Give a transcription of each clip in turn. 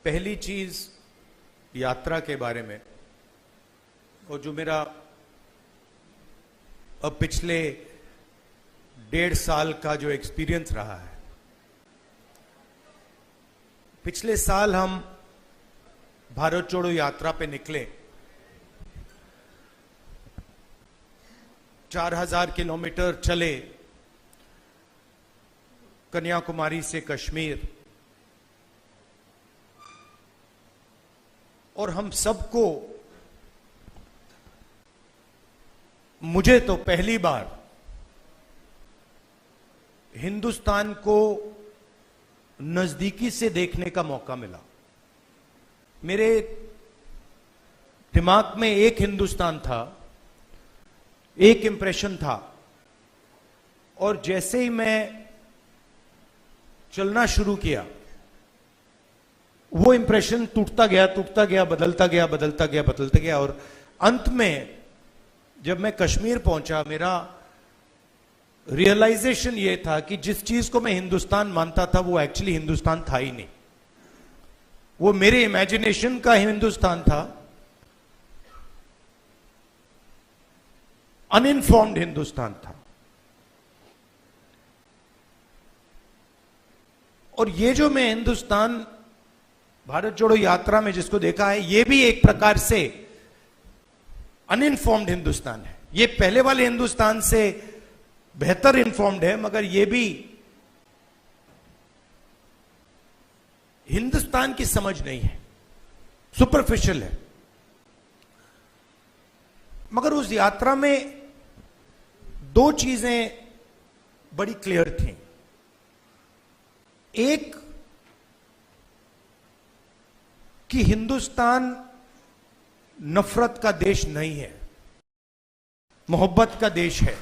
पहली चीज यात्रा के बारे में, और जो मेरा अब पिछले 1.5 साल का जो एक्सपीरियंस रहा है। पिछले साल हम भारत जोड़ो यात्रा पे निकले। 4000 किलोमीटर चले, कन्याकुमारी से कश्मीर, और हम सबको, मुझे तो पहली बार हिंदुस्तान को नजदीकी से देखने का मौका मिला। मेरे दिमाग में एक हिंदुस्तान था, एक इंप्रेशन था, और जैसे ही मैं चलना शुरू किया, वो इंप्रेशन टूटता गया, बदलता गया, और अंत में जब मैं कश्मीर पहुंचा, मेरा रियलाइजेशन ये था कि जिस चीज को मैं हिंदुस्तान मानता था वो एक्चुअली हिंदुस्तान था ही नहीं। वो मेरे इमेजिनेशन का हिंदुस्तान था, अनइन्फॉर्म्ड हिंदुस्तान था। और ये जो मैं हिंदुस्तान भारत जोड़ो यात्रा में जिसको देखा है, ये भी एक प्रकार से अनइन्फॉर्म्ड हिंदुस्तान है। ये पहले वाले हिंदुस्तान से बेहतर इन्फॉर्म्ड है, मगर ये भी हिंदुस्तान की समझ नहीं है, सुपरफिशियल है। मगर उस यात्रा में 2 चीजें बड़ी क्लियर थी। एक कि हिंदुस्तान नफरत का देश नहीं है, मोहब्बत का देश है।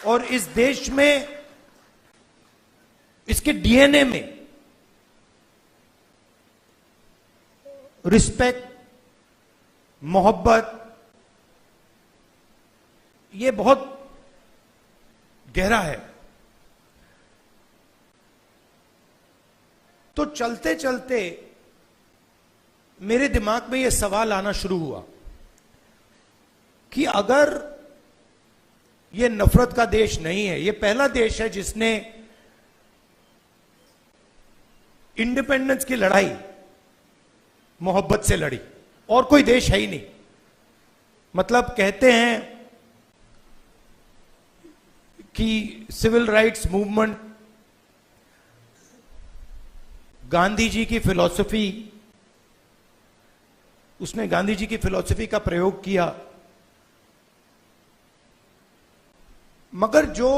और इस देश में, इसके डीएनए में रिस्पेक्ट, मोहब्बत, ये बहुत गहरा है। तो चलते चलते मेरे दिमाग में यह सवाल आना शुरू हुआ कि अगर यह नफरत का देश नहीं है, यह पहला देश है जिसने इंडिपेंडेंस की लड़ाई मोहब्बत से लड़ी, और कोई देश है ही नहीं। मतलब कहते हैं कि civil rights movement, Gandhi ji की फिलॉसफी, उसने गांधी जी की फिलॉसफी का प्रयोग किया, मगर जो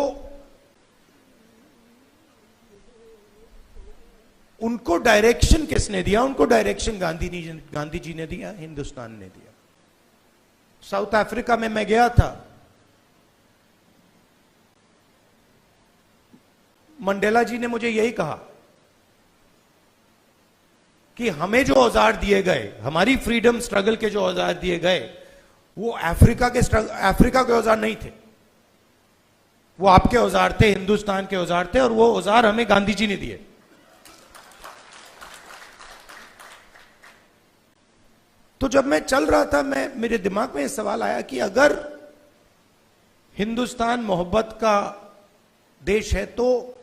उनको डायरेक्शन किसने दिया? उनको डायरेक्शन गांधी जी ने दिया, हिंदुस्तान ने दिया। साउथ अफ्रीका में मैं गया था, मंडेला जी ने मुझे यही कहा कि हमें जो औजार दिए गए, हमारी फ्रीडम स्ट्रगल के जो औजार दिए गए, वो अफ्रीका के औजार नहीं थे, वो आपके औजार थे, हिंदुस्तान के औजार थे, और वो औजार हमें गांधी जी ने दिए। तो जब मैं चल रहा था, मेरे दिमाग में यह सवाल आया कि अगर हिंदुस्तान मोहब्बत का देश है तो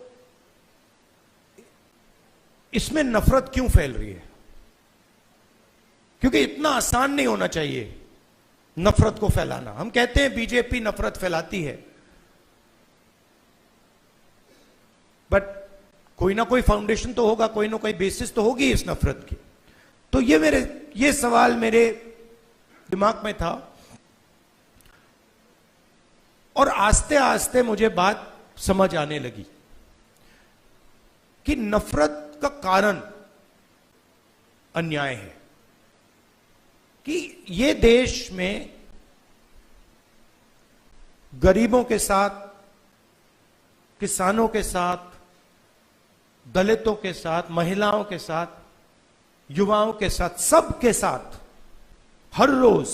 इसमें नफरत क्यों फैल रही है? क्योंकि इतना आसान नहीं होना चाहिए नफरत को फैलाना। हम कहते हैं बीजेपी नफरत फैलाती है, बट कोई ना कोई फाउंडेशन तो होगा, कोई ना कोई बेसिस तो होगी इस नफरत की। तो ये सवाल मेरे दिमाग में था, और आस्ते आस्ते मुझे बात समझ आने लगी कि नफरत का कारण अन्याय है। कि ये देश में गरीबों के साथ, किसानों के साथ, दलितों के साथ, महिलाओं के साथ, युवाओं के साथ, सबके साथ हर रोज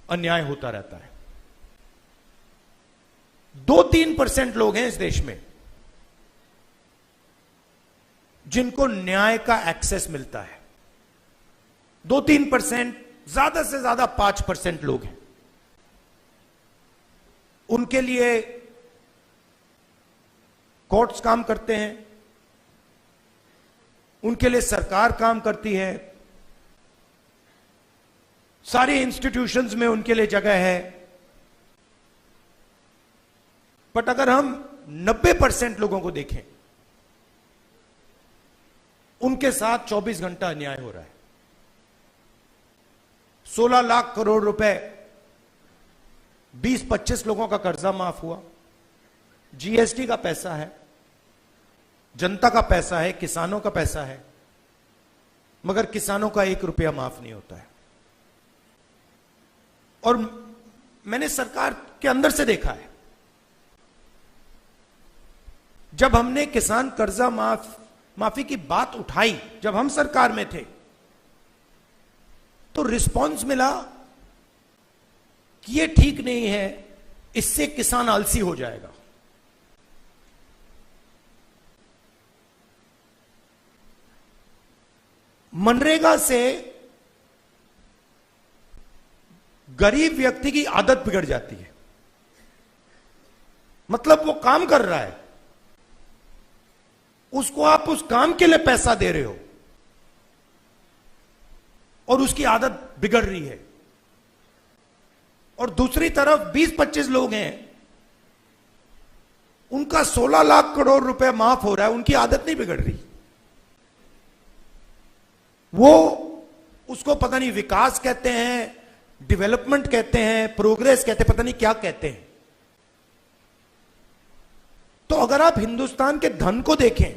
अन्याय होता रहता है। 2-3% लोग हैं इस देश में जिनको न्याय का एक्सेस मिलता है। 2-3%, ज्यादा से ज्यादा 5% लोग हैं। उनके लिए कोर्ट्स काम करते हैं, उनके लिए सरकार काम करती है, सारे इंस्टीट्यूशंस में उनके लिए जगह है। बट अगर हम 90% लोगों को देखें, उनके साथ 24 घंटा अन्याय हो रहा है। 16 लाख करोड़ रुपए 20-25 लोगों का कर्जा माफ हुआ। जीएसटी का पैसा है, जनता का पैसा है, किसानों का पैसा है, मगर किसानों का 1 रुपया माफ नहीं होता है। और मैंने सरकार के अंदर से देखा है, जब हमने किसान कर्जा माफी की बात उठाई, जब हम सरकार में थे, तो रिस्पांस मिला कि यह ठीक नहीं है, इससे किसान आलसी हो जाएगा। मनरेगा से गरीब व्यक्ति की आदत बिगड़ जाती है। मतलब वो काम कर रहा है, उसको आप उस काम के लिए पैसा दे रहे हो और उसकी आदत बिगड़ रही है। और दूसरी तरफ 20-25 लोग हैं, उनका 16 लाख करोड़ रुपए माफ हो रहा है, उनकी आदत नहीं बिगड़ रही। वो उसको पता नहीं विकास कहते हैं, डेवलपमेंट कहते हैं, प्रोग्रेस कहते हैं, पता नहीं क्या कहते हैं। तो अगर आप हिंदुस्तान के धन को देखें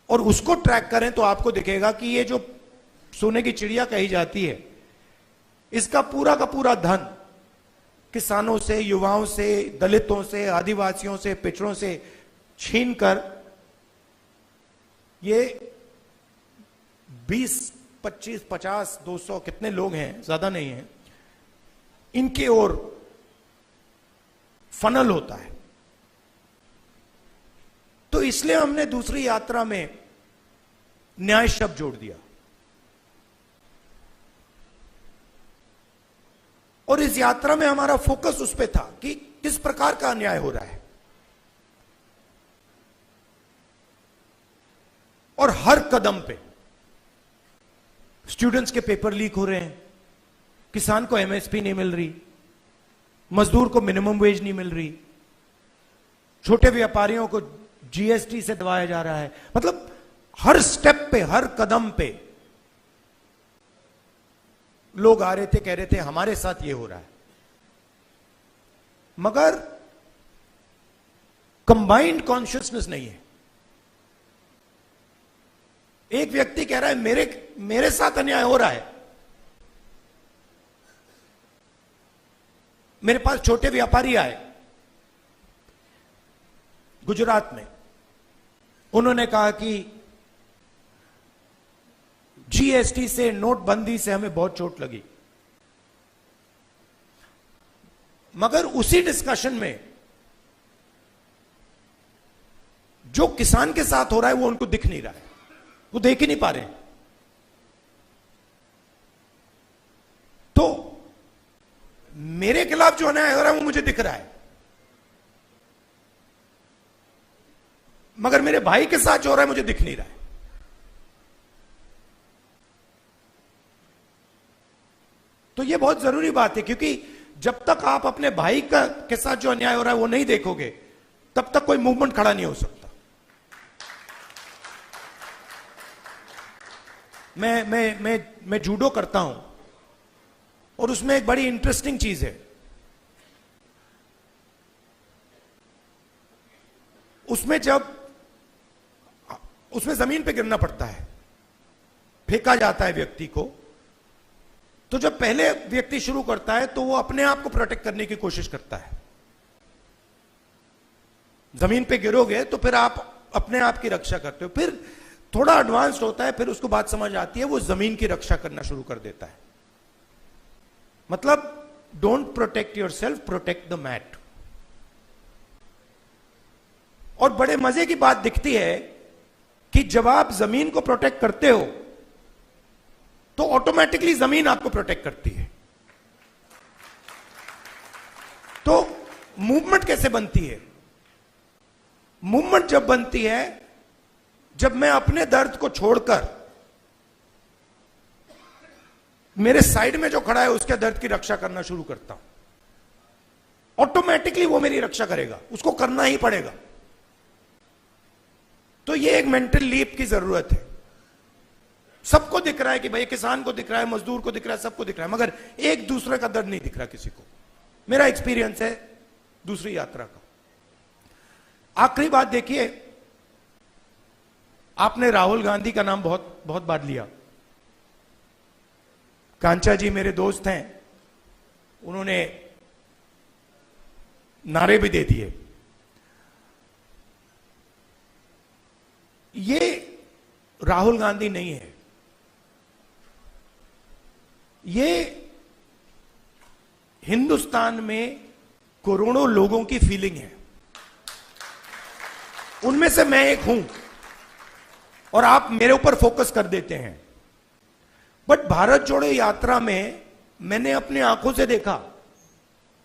और उसको ट्रैक करें तो आपको दिखेगा कि ये जो सोने की चिड़िया कही जाती है, इसका पूरा का पूरा धन किसानों से, युवाओं से, दलितों से, आदिवासियों से, पिछड़ों से छीनकर ये 20, 25, 50, 200 कितने लोग हैं, ज्यादा नहीं है, इनके ओर फनल होता है। तो इसलिए हमने दूसरी यात्रा में न्याय शब्द जोड़ दिया। और इस यात्रा में हमारा फोकस उस पे था कि किस प्रकार का अन्याय हो रहा है। और हर कदम पे स्टूडेंट्स के पेपर लीक हो रहे हैं, किसान को एमएसपी नहीं मिल रही, मजदूर को मिनिमम वेज नहीं मिल रही, छोटे व्यापारियों को जीएसटी से दबाया जा रहा है। मतलब हर स्टेप पे, हर कदम पे लोग आ रहे थे, कह रहे थे हमारे साथ ये हो रहा है। मगर कंबाइंड कॉन्शियसनेस नहीं है। एक व्यक्ति कह रहा है मेरे साथ अन्याय हो रहा है। मेरे पास छोटे व्यापारी आए गुजरात में, उन्होंने कहा कि जीएसटी से, नोटबंदी से हमें बहुत चोट लगी। मगर उसी डिस्कशन में जो किसान के साथ हो रहा है वो उनको दिख नहीं रहा है, वो देख ही नहीं पा रहे हैं। तो मेरे खिलाफ जो अन्याय हो रहा है वो मुझे दिख रहा है, मगर मेरे भाई के साथ जो हो रहा है मुझे दिख नहीं रहा है। तो यह बहुत जरूरी बात है, क्योंकि जब तक आप अपने भाई के साथ जो अन्याय हो रहा है वो नहीं देखोगे, तब तक कोई मूवमेंट खड़ा नहीं हो सकता। मैं जूडो करता हूं और उसमें एक बड़ी इंटरेस्टिंग चीज है। उसमें जमीन पे गिरना पड़ता है, फेंका जाता है व्यक्ति को। तो जब पहले व्यक्ति शुरू करता है तो वो अपने आप को प्रोटेक्ट करने की कोशिश करता है। जमीन पे गिरोगे तो फिर आप अपने आप की रक्षा करते हो। फिर थोड़ा एडवांस्ड होता है, फिर उसको बात समझ आती है, वो जमीन की रक्षा करना शुरू कर देता है। मतलब don't protect your self, protect the mat. और बड़े मजे की बात दिखती है कि जब आप जमीन को प्रोटेक्ट करते हो तो ऑटोमेटिकली जमीन आपको प्रोटेक्ट करती है। तो मूवमेंट कैसे बनती है? मूवमेंट जब बनती है जब मैं अपने दर्द को छोड़कर मेरे साइड में जो खड़ा है उसके दर्द की रक्षा करना शुरू करता हूं, ऑटोमेटिकली वो मेरी रक्षा करेगा, उसको करना ही पड़ेगा। तो ये एक मेंटल लीप की जरूरत है। सबको दिख रहा है कि भाई किसान को दिख रहा है, मजदूर को दिख रहा है, सबको दिख रहा है, मगर एक दूसरे का दर्द नहीं दिख रहा किसी को। मेरा एक्सपीरियंस है दूसरी यात्रा का। आखिरी बात देखिए, आपने राहुल गांधी का नाम बहुत बहुत बार लिया। कांचा जी मेरे दोस्त हैं, उन्होंने नारे भी दे दिए। ये राहुल गांधी नहीं है, ये हिंदुस्तान में करोड़ों लोगों की फीलिंग है। उनमें से मैं एक हूं और आप मेरे ऊपर फोकस कर देते हैं। बट भारत जोड़ो यात्रा में मैंने अपनी आंखों से देखा,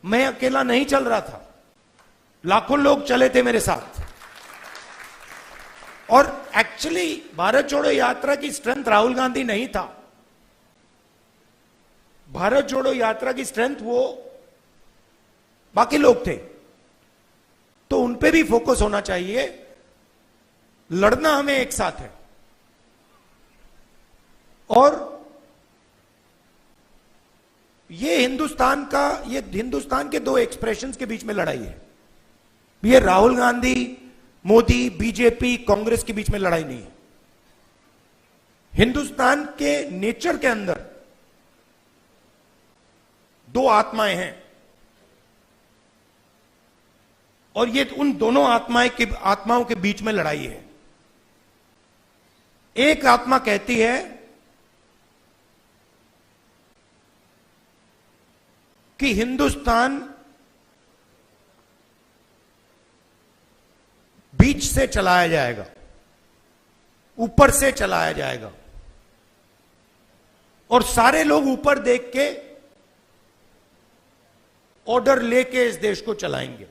मैं अकेला नहीं चल रहा था, लाखों लोग चले थे मेरे साथ। और एक्चुअली भारत जोड़ो यात्रा की स्ट्रेंथ राहुल गांधी नहीं था। भारत जोड़ो यात्रा की स्ट्रेंथ वो बाकी लोग थे। तो उन पे भी फोकस होना चाहिए। लड़ना हमें एक साथ है और ये हिंदुस्तान के दो एक्सप्रेशंस के बीच में लड़ाई है। ये राहुल गांधी, मोदी, बीजेपी, कांग्रेस के बीच में लड़ाई नहीं है। हिंदुस्तान के नेचर के अंदर दो आत्माएं हैं और ये उन दोनों आत्माओं के बीच में लड़ाई है। एक आत्मा कहती है कि हिंदुस्तान बीच से चलाया जाएगा, ऊपर से चलाया जाएगा और सारे लोग ऊपर देख के ऑर्डर लेके इस देश को चलाएंगे।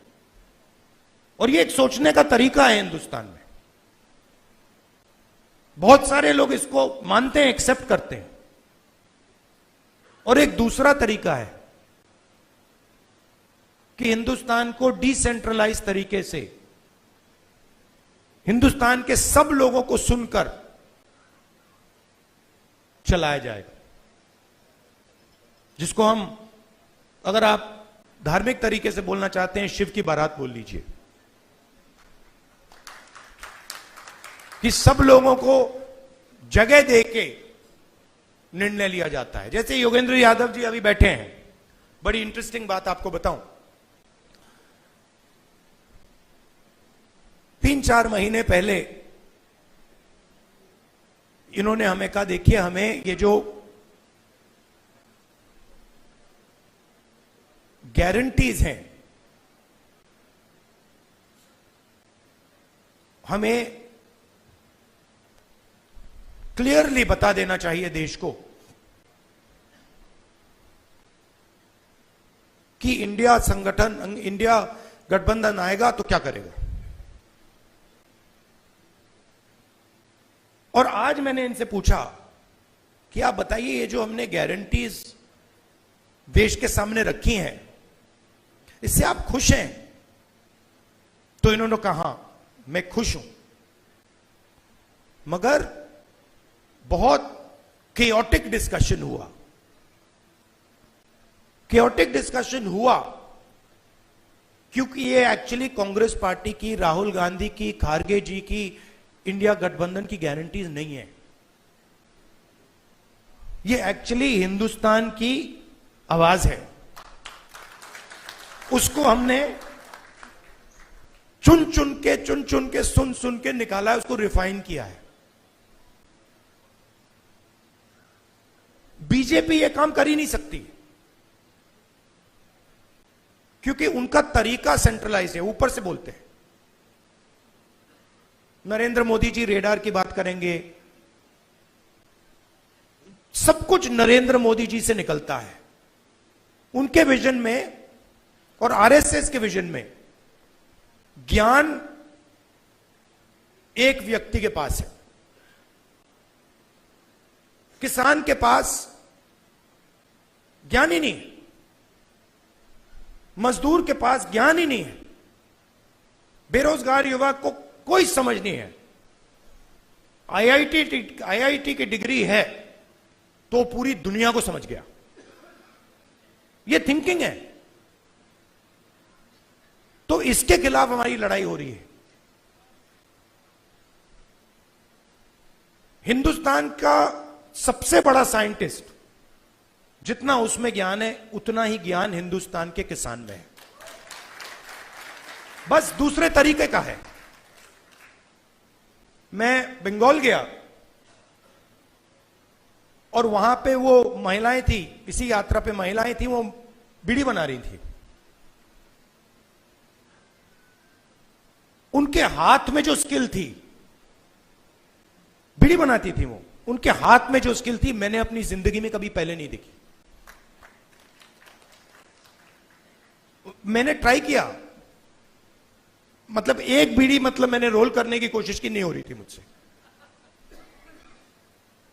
और ये एक सोचने का तरीका है हिंदुस्तान में। बहुत सारे लोग इसको मानते हैं, एक्सेप्ट करते हैं। और एक दूसरा तरीका है कि हिंदुस्तान को डिसेंट्रलाइज तरीके से हिंदुस्तान के सब लोगों को सुनकर चलाया जाएगा, जिसको हम, अगर आप धार्मिक तरीके से बोलना चाहते हैं, शिव की बारात बोल लीजिए। कि सब लोगों को जगह देके निर्णय लिया जाता है। जैसे योगेंद्र यादव जी अभी बैठे हैं, बड़ी इंटरेस्टिंग बात आपको बताऊं। 3-4 महीने पहले इन्होंने हमें कहा, देखिए हमें ये जो गारंटीज हैं, हमें क्लियरली बता देना चाहिए देश को कि इंडिया गठबंधन आएगा तो क्या करेगा। और आज मैंने इनसे पूछा कि आप बताइए, ये जो हमने गारंटीज देश के सामने रखी हैं, इससे आप खुश हैं? तो इन्होंने कहा मैं खुश हूं, मगर बहुत केओटिक डिस्कशन हुआ। केओटिक डिस्कशन हुआ क्योंकि ये एक्चुअली कांग्रेस पार्टी की, राहुल गांधी की, खारगे जी की इंडिया गठबंधन की गारंटीज नहीं है। ये एक्चुअली हिंदुस्तान की आवाज है। उसको हमने चुन चुन के सुन के निकाला है, उसको रिफाइन किया है। बीजेपी ये काम कर ही नहीं सकती क्योंकि उनका तरीका सेंट्रलाइज है, ऊपर से बोलते हैं। नरेंद्र मोदी जी रेडार की बात करेंगे, सब कुछ नरेंद्र मोदी जी से निकलता है। उनके विजन में और आरएसएस के विजन में ज्ञान एक व्यक्ति के पास है। किसान के पास ज्ञान ही नहीं है, मजदूर के पास ज्ञान ही नहीं है, बेरोजगार युवा को कोई समझ नहीं है। आईआईटी की डिग्री है तो पूरी दुनिया को समझ गया। यह थिंकिंग है। तो इसके खिलाफ हमारी लड़ाई हो रही है। हिंदुस्तान का सबसे बड़ा साइंटिस्ट, जितना उसमें ज्ञान है उतना ही ज्ञान हिंदुस्तान के किसान में है, बस दूसरे तरीके का है। मैं बंगाल गया और वहां पे वो महिलाएं थी, इसी यात्रा पे महिलाएं थी, वो बीड़ी बना रही थी। उनके हाथ में जो स्किल थी, बीड़ी बनाती थी वो, उनके हाथ में जो स्किल थी मैंने अपनी जिंदगी में कभी पहले नहीं देखी। मैंने ट्राई किया, मतलब एक बीड़ी मतलब मैंने रोल करने की कोशिश की, नहीं हो रही थी मुझसे।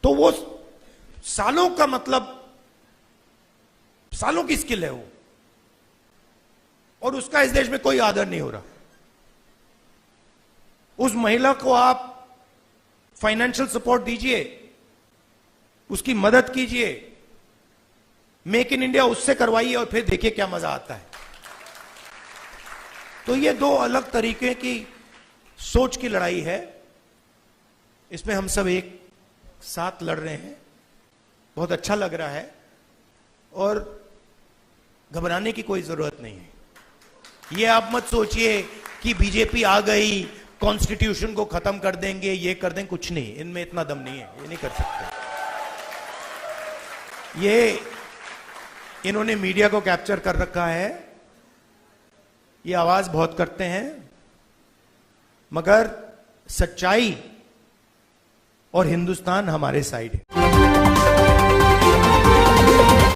तो वो सालों का, मतलब सालों की स्किल है वो, और उसका इस देश में कोई आदर नहीं हो रहा। उस महिला को आप फाइनेंशियल सपोर्ट दीजिए, उसकी मदद कीजिए, मेक इन इंडिया उससे करवाइए और फिर देखिए क्या मजा आता है। तो ये दो अलग तरीके की सोच की लड़ाई है। इसमें हम सब एक साथ लड़ रहे हैं। बहुत अच्छा लग रहा है और घबराने की कोई जरूरत नहीं है। ये आप मत सोचिए कि बीजेपी आ गई, कॉन्स्टिट्यूशन को खत्म कर देंगे, ये कर देंगे, कुछ नहीं, इनमें इतना दम नहीं है, ये नहीं कर सकते। ये इन्होंने मीडिया को कैप्चर कर रखा है, ये आवाज बहुत करते हैं, मगर सच्चाई और हिंदुस्तान हमारे साइड है।